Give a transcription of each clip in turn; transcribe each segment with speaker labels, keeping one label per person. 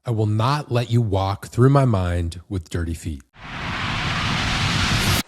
Speaker 1: I will not let you walk through my mind with dirty feet.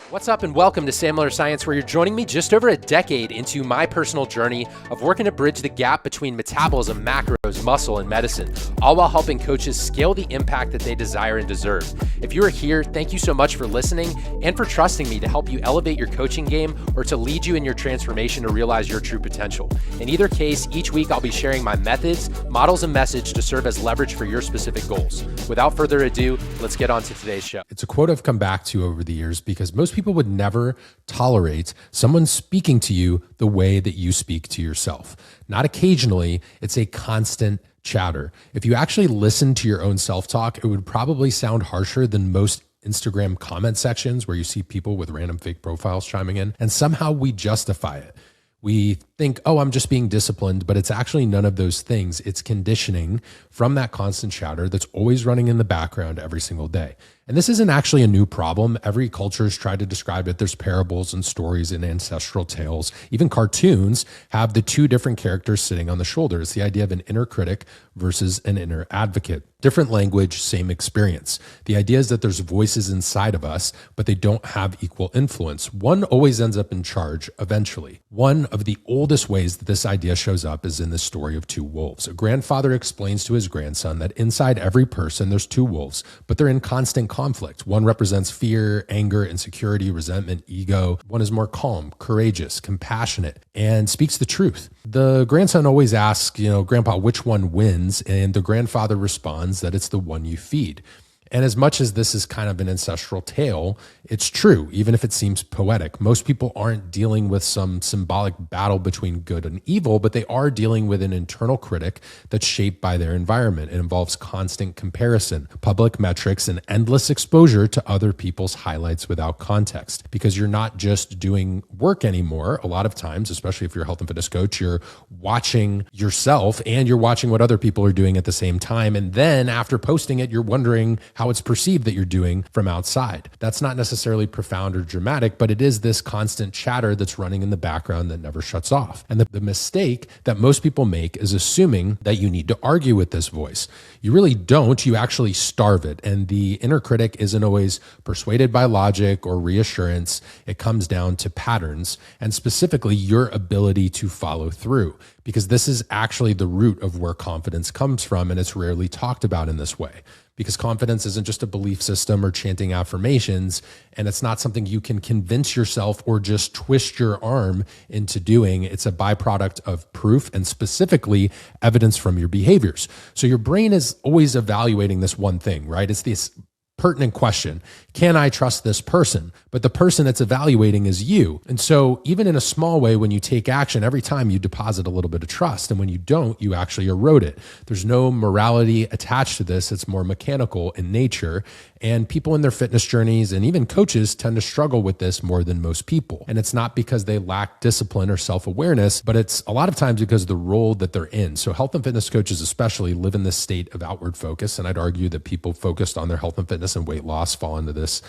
Speaker 1: What's up and welcome to Sam Miller Science, where you're joining me just over a decade into my personal journey of working to bridge the gap between metabolism, macros, muscle, and medicine, all while helping coaches scale the impact that they desire and deserve. If you are here, thank you so much for listening and for trusting me to help you elevate your coaching game or to lead you in your transformation to realize your true potential. In either case, each week I'll be sharing my methods, models, and message to serve as leverage for your specific goals. Without further ado, let's get on to today's show. It's a quote I've come back to over the years because most people would never tolerate someone speaking to you the way that you speak to yourself. Not occasionally, it's a constant chatter. If you actually listen to your own self-talk, it would probably sound harsher than most Instagram comment sections where you see people with random fake profiles chiming in, and somehow we justify it. We think, oh, I'm just being disciplined, but it's actually none of those things. It's conditioning from that constant chatter that's always running in the background every single day. And this isn't actually a new problem. Every culture has tried to describe it. There's parables and stories and ancestral tales. Even cartoons have the two different characters sitting on the shoulder. It's the idea of an inner critic versus an inner advocate. Different language, same experience. The idea is that there's voices inside of us, but they don't have equal influence. One always ends up in charge eventually. One of the oldest ways that this idea shows up is in the story of two wolves. A grandfather explains to his grandson that inside every person there's two wolves, but they're in constant conflict. One represents fear, anger, insecurity, resentment, ego. One is more calm, courageous, compassionate, and speaks the truth. The grandson always asks, Grandpa, which one wins? And the grandfather responds that it's the one you feed. And as much as this is kind of an ancestral tale, it's true, even if it seems poetic. Most people aren't dealing with some symbolic battle between good and evil, but they are dealing with an internal critic that's shaped by their environment. It involves constant comparison, public metrics, and endless exposure to other people's highlights without context. Because you're not just doing work anymore. A lot of times, especially if you're a health and fitness coach, you're watching yourself and you're watching what other people are doing at the same time. And then after posting it, you're wondering how it's perceived that you're doing from outside. That's not necessarily profound or dramatic, but it is this constant chatter that's running in the background that never shuts off. And the mistake that most people make is assuming that you need to argue with this voice. You really don't. You actually starve it. And the inner critic isn't always persuaded by logic or reassurance. It comes down to patterns and specifically your ability to follow through, because this is actually the root of where confidence comes from. And it's rarely talked about in this way. Because confidence isn't just a belief system or chanting affirmations, and it's not something you can convince yourself or just twist your arm into doing. It's a byproduct of proof and specifically evidence from your behaviors. So your brain is always evaluating this one thing, right? It's this pertinent question. Can I trust this person? But the person it's evaluating is you. And so even in a small way, when you take action, every time you deposit a little bit of trust. And when you don't, you actually erode it. There's no morality attached to this. It's more mechanical in nature. And people in their fitness journeys and even coaches tend to struggle with this more than most people. And it's not because they lack discipline or self-awareness, but it's a lot of times because of the role that they're in. So health and fitness coaches especially live in this state of outward focus. And I'd argue that people focused on their health and fitness and weight loss fall into this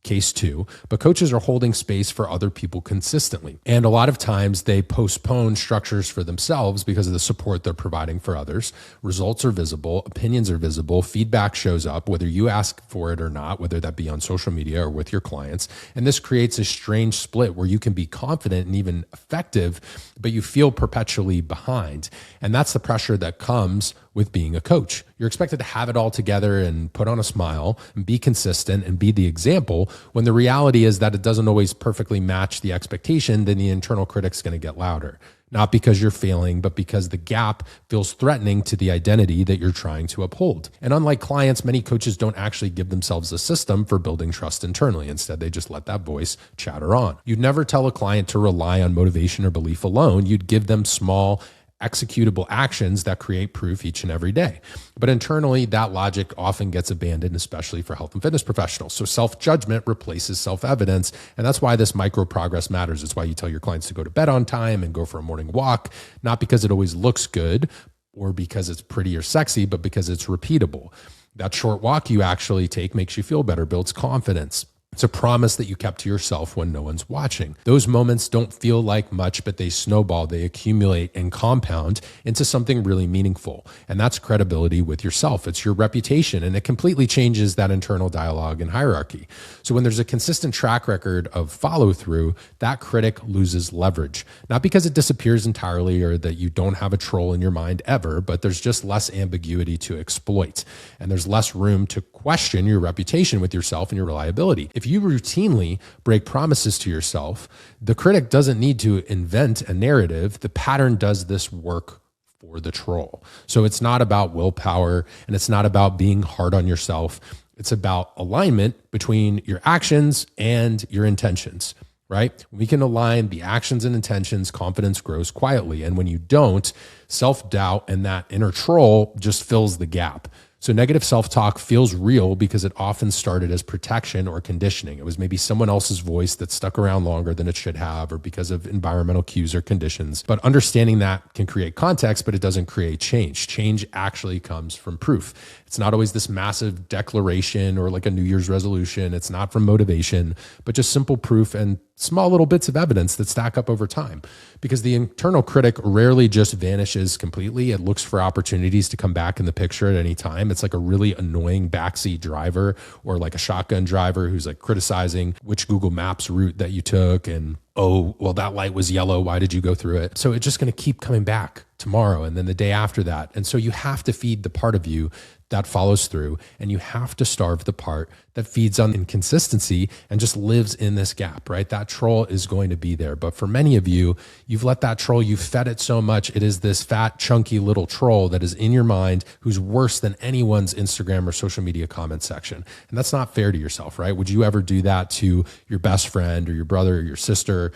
Speaker 1: case too, but coaches are holding space for other people consistently. And a lot of times they postpone structures for themselves because of the support they're providing for others. Results are visible, opinions are visible, feedback shows up, whether you ask for it or not, whether that be on social media or with your clients. And this creates a strange split where you can be confident and even effective, but you feel perpetually behind. And that's the pressure that comes with being a coach. You're expected to have it all together and put on a smile and be consistent and be the example, when the reality is that it doesn't always perfectly match the expectation. Then the internal critic's going to get louder. Not because you're failing, but because the gap feels threatening to the identity that you're trying to uphold. And unlike clients, many coaches don't actually give themselves a system for building trust internally. Instead, they just let that voice chatter on. You'd never tell a client to rely on motivation or belief alone. You'd give them small, executable actions that create proof each and every day. But internally, that logic often gets abandoned, especially for health and fitness professionals. So self-judgment replaces self-evidence. And that's why this micro progress matters. It's why you tell your clients to go to bed on time and go for a morning walk, not because it always looks good or because it's pretty or sexy, but because it's repeatable. That short walk you actually take makes you feel better, builds confidence. It's a promise that you kept to yourself when no one's watching. Those moments don't feel like much, but they snowball, they accumulate and compound into something really meaningful. And that's credibility with yourself. It's your reputation, and it completely changes that internal dialogue and hierarchy. So when there's a consistent track record of follow through, that critic loses leverage. Not because it disappears entirely or that you don't have a troll in your mind ever, but there's just less ambiguity to exploit. And there's less room to question your reputation with yourself and your reliability. If you routinely break promises to yourself, the critic doesn't need to invent a narrative. The pattern does this work for the troll. So it's not about willpower, and it's not about being hard on yourself. It's about alignment between your actions and your intentions, right? We can align the actions and intentions, confidence grows quietly. And when you don't, self-doubt and that inner troll just fills the gap. So negative self-talk feels real because it often started as protection or conditioning. It was maybe someone else's voice that stuck around longer than it should have, or because of environmental cues or conditions. But understanding that can create context, but it doesn't create change. Change actually comes from proof. It's not always this massive declaration or like a New Year's resolution. It's not from motivation, but just simple proof and small little bits of evidence that stack up over time. Because the internal critic rarely just vanishes completely. It looks for opportunities to come back in the picture at any time. It's like a really annoying backseat driver or like a shotgun driver who's like criticizing which Google Maps route that you took, and oh, well, that light was yellow. Why did you go through it? So it's just going to keep coming back tomorrow and then the day after that. And so you have to feed the part of you that follows through, and you have to starve the part that feeds on inconsistency and just lives in this gap, right? That troll is going to be there. But for many of you, you've let that troll, you've fed it so much. It is this fat, chunky little troll that is in your mind who's worse than anyone's Instagram or social media comment section. And that's not fair to yourself, right? Would you ever do that to your best friend or your brother or your sister,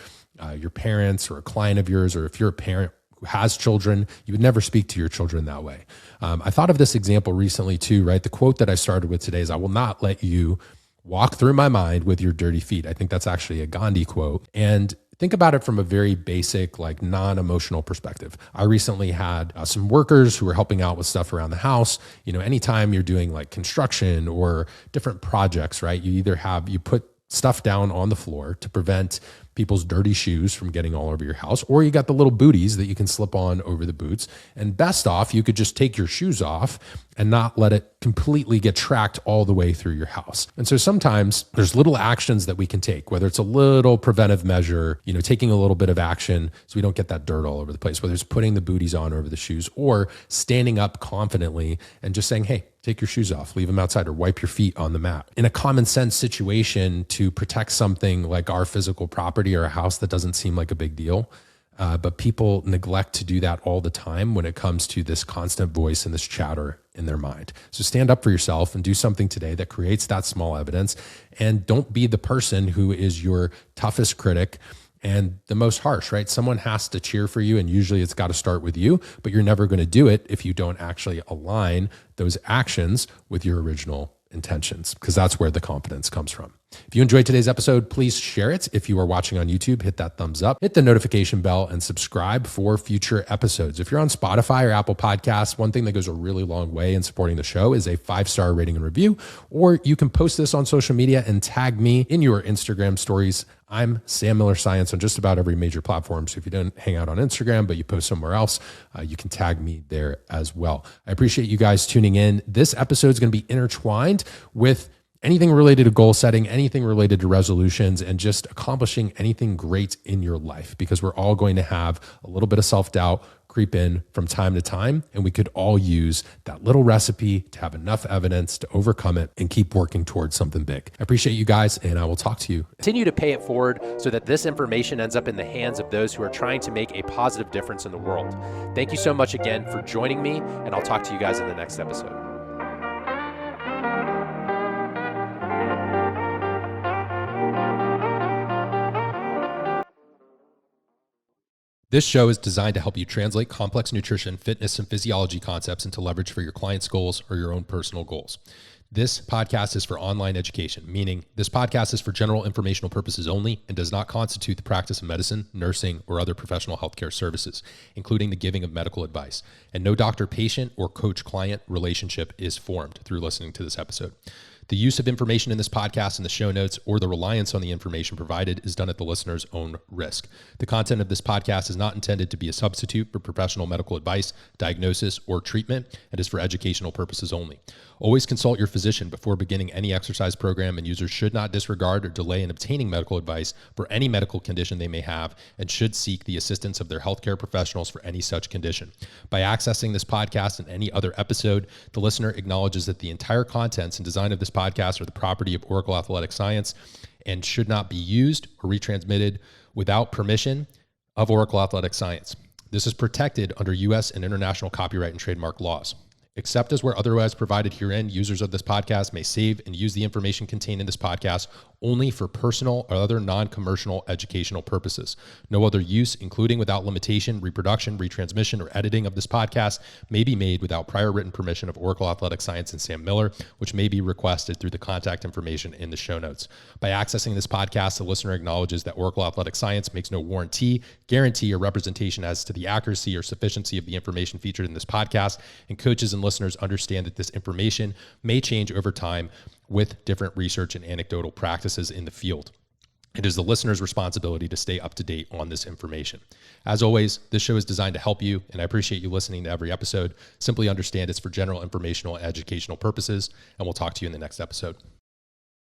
Speaker 1: your parents, or a client of yours? Or if you're a parent who has children, you would never speak to your children that way. I thought of this example recently too, right? The quote that I started with today is, "I will not let you walk through my mind with your dirty feet." I think that's actually a Gandhi quote. And think about it from a very basic, like non-emotional perspective. I recently had some workers who were helping out with stuff around the house. You know, anytime you're doing like construction or different projects, right? You put stuff down on the floor to prevent people's dirty shoes from getting all over your house, or you got the little booties that you can slip on over the boots. And best off, you could just take your shoes off and not let it completely get tracked all the way through your house. And so sometimes there's little actions that we can take, whether it's a little preventive measure, you know, taking a little bit of action so we don't get that dirt all over the place, whether it's putting the booties on over the shoes or standing up confidently and just saying, "Hey, take your shoes off, leave them outside, or wipe your feet on the mat." In a common sense situation to protect something like our physical property or a house that doesn't seem like a big deal. But people neglect to do that all the time when it comes to this constant voice and this chatter in their mind. So stand up for yourself and do something today that creates that small evidence. And don't be the person who is your toughest critic and the most harsh, right? Someone has to cheer for you, and usually it's got to start with you, but you're never going to do it if you don't actually align those actions with your original intentions, because that's where the confidence comes from. If you enjoyed today's episode, please share it. If you are watching on YouTube, hit that thumbs up, hit the notification bell, and subscribe for future episodes. If you're on Spotify or Apple Podcasts, one thing that goes a really long way in supporting the show is a 5-star rating and review, or you can post this on social media and tag me in your Instagram stories. I'm Sam Miller Science on just about every major platform. So if you don't hang out on Instagram, but you post somewhere else, you can tag me there as well. I appreciate you guys tuning in. This episode is going to be intertwined with anything related to goal setting, anything related to resolutions, and just accomplishing anything great in your life, because we're all going to have a little bit of self-doubt creep in from time to time. And we could all use that little recipe to have enough evidence to overcome it and keep working towards something big. I appreciate you guys, and I will talk to you. Continue to pay it forward so that this information ends up in the hands of those who are trying to make a positive difference in the world. Thank you so much again for joining me, and I'll talk to you guys in the next episode. This show is designed to help you translate complex nutrition, fitness, and physiology concepts into leverage for your clients' goals or your own personal goals. This podcast is for online education, meaning this podcast is for general informational purposes only and does not constitute the practice of medicine, nursing, or other professional healthcare services, including the giving of medical advice. And no doctor-patient or coach-client relationship is formed through listening to this episode. The use of information in this podcast and the show notes or the reliance on the information provided is done at the listener's own risk. The content of this podcast is not intended to be a substitute for professional medical advice, diagnosis, or treatment, and is for educational purposes only. Always consult your physician before beginning any exercise program, and users should not disregard or delay in obtaining medical advice for any medical condition they may have and should seek the assistance of their healthcare professionals for any such condition. By accessing this podcast and any other episode, the listener acknowledges that the entire contents and design of this podcast are the property of Oracle Athletic Science and should not be used or retransmitted without permission of Oracle Athletic Science. This is protected under U.S. and international copyright and trademark laws. Except as where otherwise provided herein, users of this podcast may save and use the information contained in this podcast only for personal or other non-commercial educational purposes. No other use, including without limitation, reproduction, retransmission, or editing of this podcast may be made without prior written permission of Oracle Athletic Science and Sam Miller, which may be requested through the contact information in the show notes. By accessing this podcast, the listener acknowledges that Oracle Athletic Science makes no warranty, guarantee, or representation as to the accuracy or sufficiency of the information featured in this podcast, and coaches and listeners understand that this information may change over time with different research and anecdotal practices in the field. It is the listener's responsibility to stay up to date on this information. As always, this show is designed to help you, and I appreciate you listening to every episode. Simply understand it's for general informational and educational purposes, and we'll talk to you in the next episode.